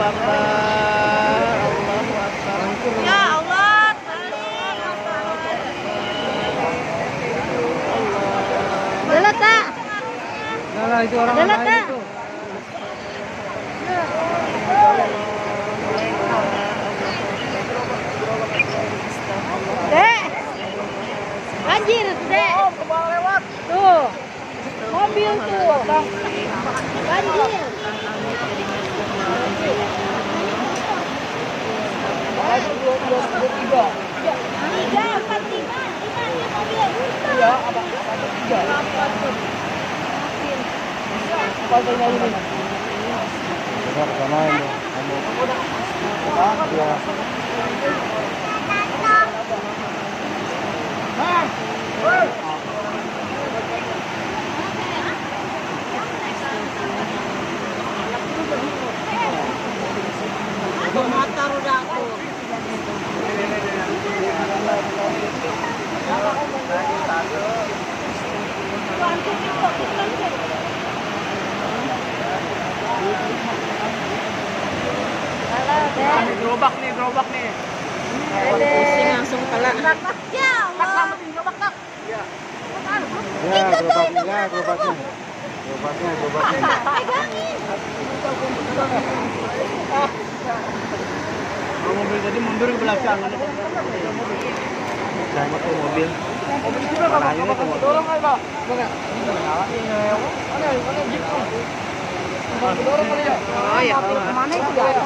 Akbar. Allahu Akbar. Ya Allah. Dalat tak? Nah, itu orang Dalat lain tak? itu. Dek. Banjir, Dek. Tuh. Mobil tuh. Banjir. Tiga, empat, lima mobil. Iya, apa? Tiga. Apa saya ini? Benar sama ini. Mata roda aku. Gerobak nih. Pusing langsung kepala. Ya Allah. Ya, gerobaknya. Pegangin. Kalau mobil tadi mundur ke belakang. Jangan tuh mobil. Parahnya tuh mobil. Dorong kali, Pak. Enggak. Mana jeep? Dorong kali ya. Oh ya. Kemana itu ya?